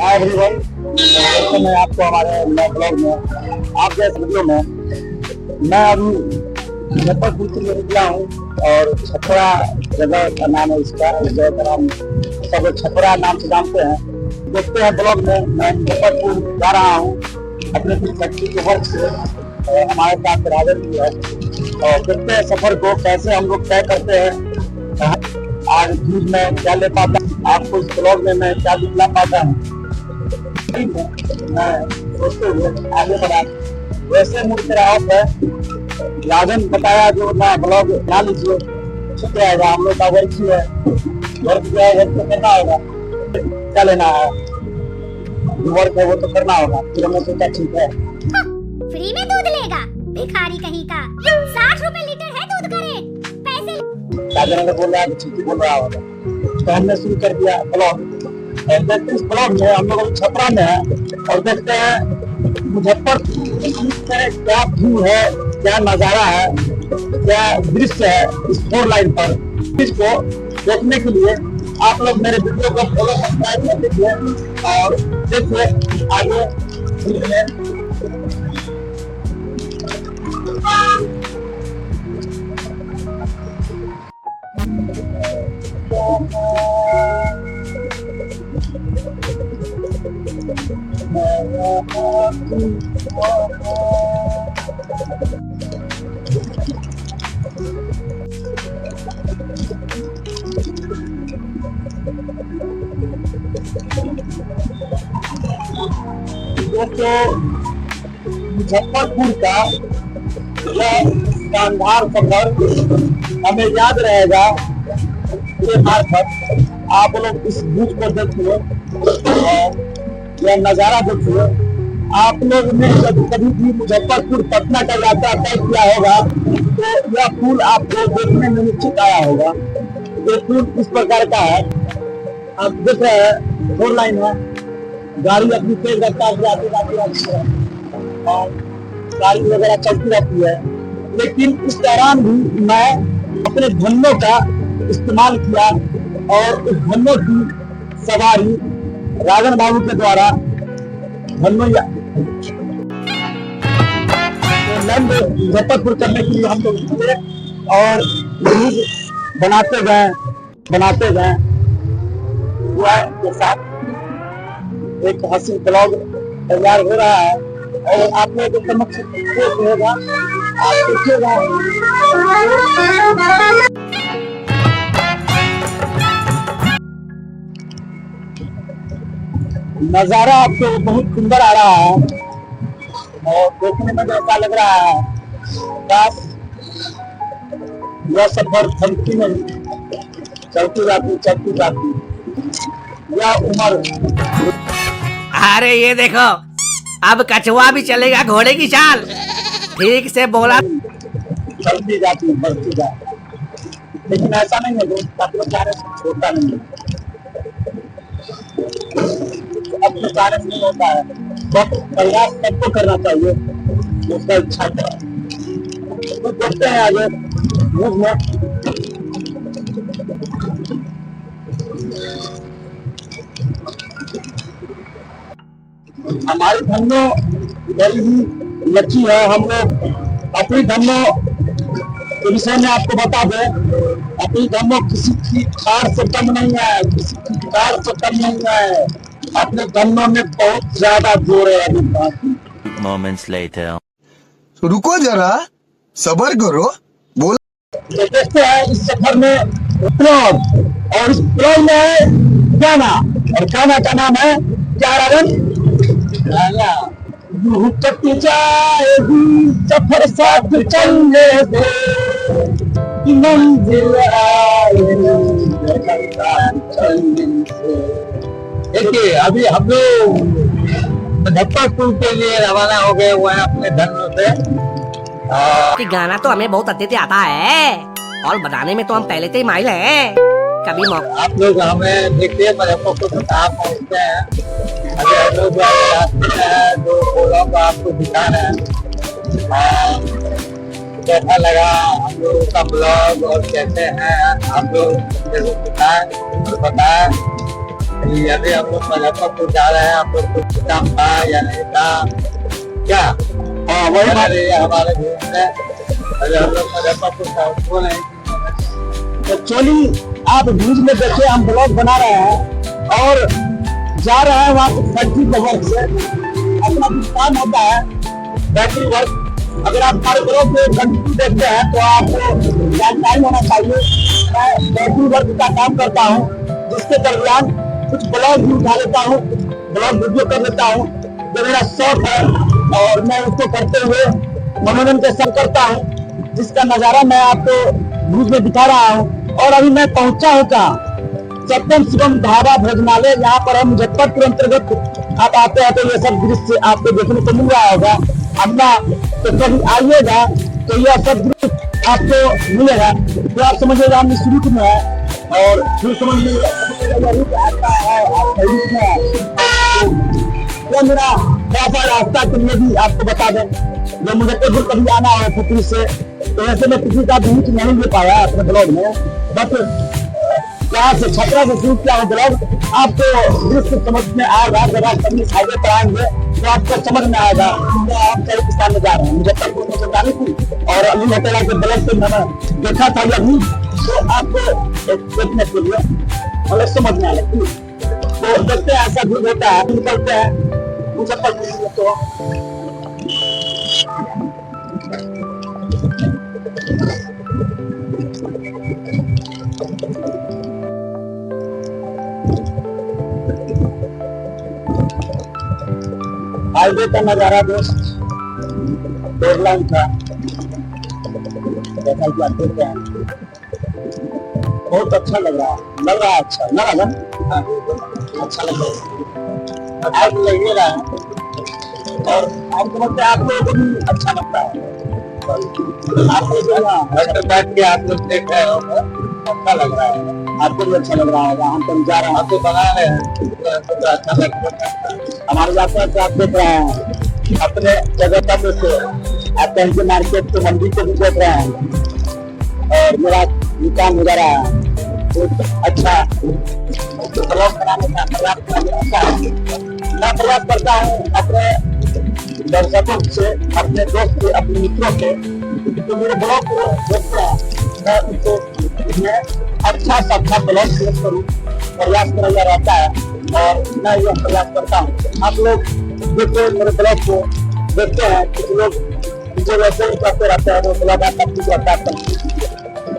Hi everyone, तो मैं आपको हमारे नए ब्लॉग में आप जैसे वीडियो में मैं अभी मुजफ्फरपुर से निकला हूँ और छपरा जगह का नाम है इसका। इस जगह का नाम सब छपरा नाम से जानते हैं। देखते हैं ब्लॉग में मैं मुजफ्फरपुर जा रहा हूँ अपने फैक्ट्री के वर्क से। हमारे साथ राजन भी है और देखते हैं सफर को कैसे हम लोग तय करते हैं। आज चीज में क्या ले पाता आपको इस ब्लॉग में मैं क्या दिखला पाता हूँ मैं सोचते हुए आगे बढ़ा। वैसे मुझे ऑफ है, राजन बताया जो ना ब्लॉग बना लीजिए, ठीक रहेगा। हम लोग का वर्क ही है, वर्क जो है वर्क तो करना होगा, क्या लेना है जो वर्क है वो तो करना होगा। फिर हमने सोचा ठीक है फ्री में दूध लेगा भिखारी कहीं का। 60 रुपए लीटर है दूध का रेट, पैसे राजन ने बोला कि ठीक ही बोल रहा होगा। तो हमने शुरू कर दिया ब्लॉग। देखते हैं इस ब्लॉग में हम लोग अभी छपरा में है और देखते हैं मुजफ्फरपुर में क्या व्यू है, क्या नजारा है, क्या दृश्य है इस 4 लाइन पर। इसको देखने के लिए आप लोग मेरे वीडियो को फॉलो सब्सक्राइब कर दीजिए और देखिए आगे दोस्तों मुजफ्फरपुर का यह शानदार सफर हमें याद रहेगा के मार्फत। आप लोग इस बूथ को देखिए और यह नजारा देखिए। आप लोग ने जब कभी भी मुजफ्फरपुर पटना का यात्रा तय किया होगा तो यह पुल आपको देखने में निश्चित आया होगा। ये पुल इस प्रकार का है, आप देख रहे हैं 4 लाइन है, गाड़ी अपनी तेज रफ्तार से आती रहती है और गाड़ी वगैरह चलती रहती है। लेकिन इस दौरान भी मैं अपने धन्नों का इस्तेमाल किया और उस धन्नों की सवारी राजन बाबू के द्वारा धन्नों मुजफ्फरपुर करने के लिए हम लोग निकले और बनाते गए के साथ एक हसीन ब्लॉग तैयार हो रहा है और आप लोगों के समक्ष होगा, आप देखिएगा। नजारा आपको बहुत सुंदर आ रहा है और देखने में ऐसा लग रहा है बस यह सफर थमती नहीं, चलती जाती यह उम्र। अरे ये देखो अब कछुआ भी चलेगा घोड़े की चाल, ठीक से बोला। चलती जाती बढ़ती जाती, लेकिन ऐसा नहीं है दोस्त, अपने कार्य से छोड़ता नहीं है, अपने कार्य नहीं होता है। प्रयास सबको करना चाहिए उसका इच्छा है। तो देखते हैं आगे में हमारी धन्नों बड़ी ही लकी है। हम लोग अपनी धन्नों के विषय में आपको बता दें, अपनी धन्नों किसी की खार से कम नहीं है, किसी की कार से कम नहीं है। अपने धन्नों में बहुत ज्यादा जोर है अभी। Moments later. रुको जरा, सब्र करो, बोल। देखते हैं इस सफर में ब्लॉग और इस ब्लॉग में गाना, और गाना का नाम है क्या राजन? कट जाएगी सफर साथ चलने दे, मंजिल देखिए अभी हम लोग मुजफ्फरपुर के लिए रवाना हो गए हुए हैं अपने धन्नों से। कि गाना तो हमें बहुत अच्छे से आता है और बनाने में तो हम पहले से ही माहिर हैं। कभी मौका आप लोग हमें देखिए मुजफ्फरपुर कहाँ पहुँचते हैं। अभी हम लोग रास्ते में जो ब्लॉग को आपको दिखा रहे हैं, कैसा लगा हम लोगों का ब्लॉग और कैसे हैं आप लोग बताएं। कि अभी हम लोग मुजफ्फरपुर जा रहे हैं, आप लोग कुछ काम था या नहीं था क्या? हाँ वही बात। अरे ये हमारे ग्रुप में अरे हम लोग मुजफ्फरपुर का वो नहीं एक्चुअली आप न्यूज में देखे हम ब्लॉग बना रहे हैं और जा रहे हैं वहाँ फैक्ट्री के वर्क से। अपना कुछ काम होता है फैक्ट्री वर्क। अगर आप हमारे ब्लॉग में कंटिन्यू देखते हैं तो आपको जानकारी होना चाहिए। मैं फैक्ट्री वर्क का काम करता हूँ, जिसके दरमियान कुछ ब्लॉग भी उठा लेता हूँ, ब्लॉग वीडियो कर लेता हूँ। जो मेरा शौक है और मैं उसको करते हुए मनोरंजन के संग करता हूँ, जिसका नजारा मैं आपको न्यूज में दिखा रहा हूँ। और अभी मैं पहुंचा हूँ कहाँ, सत्यम शिवम ढाबा भोजनालय। यहाँ पर है मुजफ्फरपुर अंतर्गत। आप आते हैं तो ये सब दृश्य आपको देखने को मिल रहा होगा। अपना तो कभी आइएगा तो यह सब दृश्य आपको मिलेगा। तो आप समझिएगा हम शुरू में है और फिर समझ में आता है आप रुक में है। तो मेरा कैसा रास्ता तुमने भी आपको बता दें। जब मुजफ्फरपुर कभी आना हो पुत्री से तो वैसे मैं किसी का बीच नहीं ले पाया अपने ब्लॉग में, बट यहाँ से छपरा से शुरू किया हूँ ब्लॉग। आपको दृश्य समझ में आएगा। जब आप कभी हाईवे पर आएंगे तो आपको समझ में आएगा। तो आप सही दिशा में जा रहे हैं। मुजफ्फरपुर में जानी थी और अली होटल के ब्लॉग से मैंने देखा था अभी, तो आपको देखने के लिए मतलब समझ में आएगा। तो देखते हैं ऐसा भी होता है। निकलते हैं मुजफ्फरपुर तो हाईवे का नजारा दोस्त फोर लाइन था, जैसा कि आप देख रहे हैं। बहुत अच्छा लग रहा है अच्छा ना लगा? अच्छा लग रहा है। आप लगे रहा है और आप समझते हैं आप लोगों को भी अच्छा लगता है। आपको जो है बैठ के आप लोग देख रहे हो अच्छा लग रहा है, आपको भी अच्छा लग रहा होगा। हम तो जा रहे हैं, आपको बना रहे हैं तो अच्छा लगता है। हमारी यात्रा से आप देख रहे हैं अपने जगह पर से आप कहीं मार्केट के मंडी को भी देख रहे हैं और मेरा काम हो जा रहा है। अच्छा ब्लॉग बनाने का मैं प्रयास करता हूँ अपने दर्शकों से, अपने दोस्त से, अपने मित्रों से, तो मेरे ब्लॉग को देखते हैं मैं उनको अच्छा से अच्छा ब्लॉग शेयर करूँ, प्रयास किया रहता है और मैं यह प्रयास करता हूँ। आप लोग देखो मेरे ब्लॉग को देखते हैं, कुछ लोग मुझे वैसे ही करते रहते हैं, वो ब्लॉग आता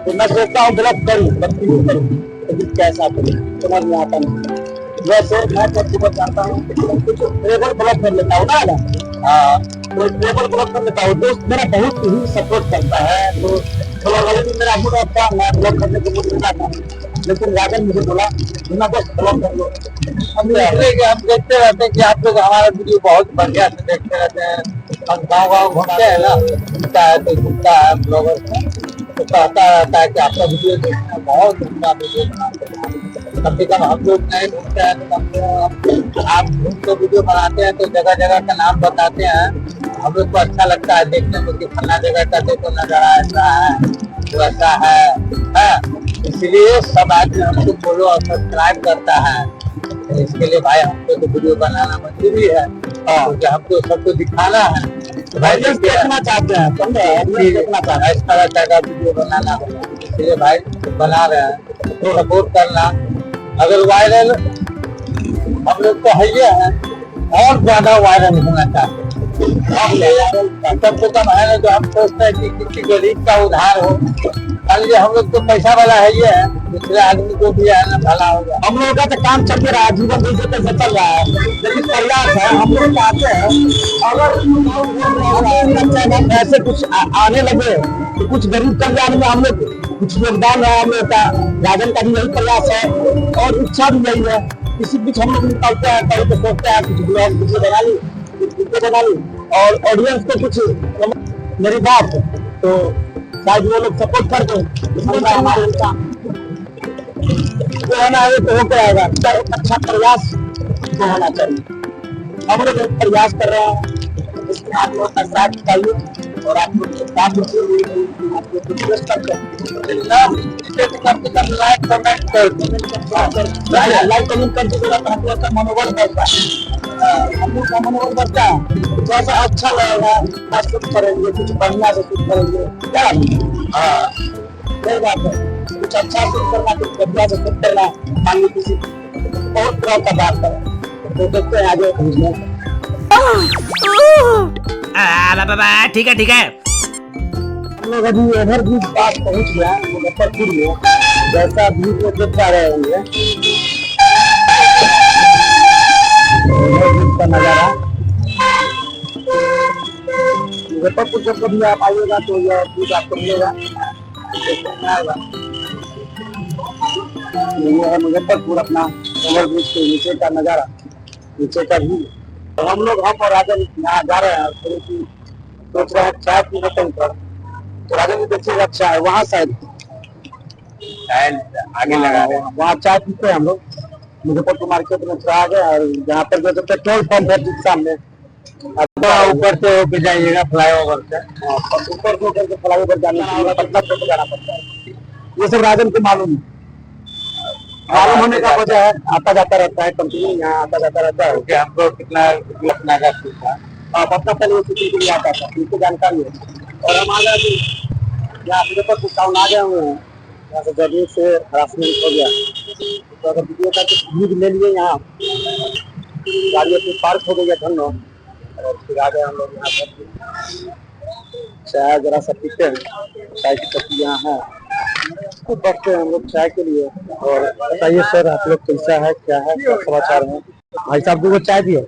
तो मैं सोचता हूँ ब्लॉग करूँ लेकिन कैसा करूँ समझ में आता नहीं। वैसे मैं जब सुबह जाता हूँ कुछ ट्रेवल ब्लॉग कर लेता हूँ ना, तो ट्रेवल ब्लॉग कर लेता हूँ। दोस्त मेरा बहुत ही सपोर्ट करता है, तो थोड़ा मेरा मूड आता है, मैं ब्लॉग करने को मूड मिला था, लेकिन राजन मुझे बोला बिना दोस्त ब्लॉग कर लो। हम देखते रहते हैं कि आप लोग हमारा वीडियो बहुत बढ़िया से देखते रहते हैं। हम गाँव गाँव घूमते हैं ना, घूमता है तो घूमता है ब्लॉगर तो कहता रहता है कि आपका वीडियो देखना बहुत अच्छा वीडियो बनाते हैं। कम से कम हम लोग नहीं घूमते हैं तो कम से कम आप घूम के वीडियो बनाते हैं तो जगह जगह का नाम बताते हैं। हम लोग को अच्छा लगता है देखने में कि फला जगह का देखो नजारा ऐसा है वैसा है। इसलिए सब आदमी हमको फॉलो और सब्सक्राइब करता है। इसके लिए भाई हमको तो वीडियो बनाना मंजूरी है क्योंकि हमको सबको दिखाना है। तो भाई देखना चाहते हैं, देखना चाहते हैं इस तरह का वीडियो बनाना होगा, इसलिए भाई बना रहे हैं। तो सपोर्ट करना, अगर वायरल हम लोग तो है ये है और ज्यादा वायरल होना चाहते हैं। कम से कम है ना, जो हम सोचते हैं कि किसी गरीब का उधार हो। ये हम लोग तो पैसा वाला है ये है, दूसरे आदमी को भी है ना भला होगा। हम लोगों का तो काम चल रहा है, जीवन दूसरे पे चल रहा है, लेकिन प्रयास है हम लोग चाहते हैं अगर ऐसे कुछ आने लगे तो कुछ गरीब कल्याण में हम लोग कुछ योगदान है हम लोग का। राजन का भी यही प्रयास है और इच्छा भी यही है। किसी बीच हम लोग निकलते हैं कहीं तो सोचते हैं कुछ ब्लॉग वीडियो बना ली, वीडियो बना ली और ऑडियंस को कुछ मेरी बात तो शायद वो लोग सपोर्ट कर दो। हमारे होना है तो हो जाएगा। अच्छा प्रयास तो होना चाहिए। हम लोग प्रयास कर रहे हैं, इसमें आप लोग का साथ चाहिए। और आपको आपको रिक्वेस्ट करते हैं लाइक कमेंट कर लाइक कमेंट करते तो हम लोग का मनोबल बढ़ता है, हम लोग का मनोबल बढ़ता है, जैसा अच्छा लगेगा कुछ करेंगे, कुछ बढ़िया से कुछ करेंगे क्या। हाँ सही बात है, कुछ अच्छा से करना, कुछ बढ़िया से कुछ करना, मान लो किसी बहुत तरह का बात है तो देखते हैं आगे। ठीक है ठीक है। हम लोग अभी ओवरब्रिज पास पहुंच गया मुजफ्फरपुर में, जैसा व्यू को देख पा रहे होंगे ओवरब्रिज का नजारा। मुजफ्फरपुर जब कभी आप आइएगा तो यह ब्रिज आपको मिलेगा, ये है मुजफ्फरपुर अपना ओवरब्रिज के नीचे का नजारा, नीचे का व्यू। तो हम और राजन यहाँ जा रहे हैं, थोड़ी सी सोच रहे हैं चाय पीने कहीं पर, तो राजन भी देखिएगा अच्छा है वहाँ शायद आगे लगा है, वहाँ चाय पीते हैं हम लोग मुजफ्फरपुर मार्केट में थोड़ा आगे, और जहाँ पर जो पेट्रोल पंप है ठीक सामने, ऊपर से होकर जाइएगा फ्लाईओवर से, ऊपर से होकर के फ्लाईओवर जाने के लिए पटना से जाना पड़ता है। ये सब राजन को मालूम है, मालूम होने का वजह है आता जाता रहता है, कंटिन्यू यहाँ आता जाता रहता है। हमको कितना अपना का पटना पहले सिटी के लिए आता था, इसकी जानकारी है। और हम आ गए यहाँ मुजफ्फरपुर टाउन आ गए हुए हैं, यहाँ से जर्नी से हरासमेंट हो गया, तो अगर वीडियो का कुछ व्यूज ले लिए, यहाँ गाड़ी अपनी पार्क हो गई है ढंग, और फिर आ गए हम लोग यहाँ पर चाय जरा सा पीते हैं, चाय की पत्ती यहाँ है तो बैठते हैं हम लोग चाय के लिए। और बताइए सर आप लोग कैसा है, क्या है, क्या समाचार है? भाई साहब को चाय दिए।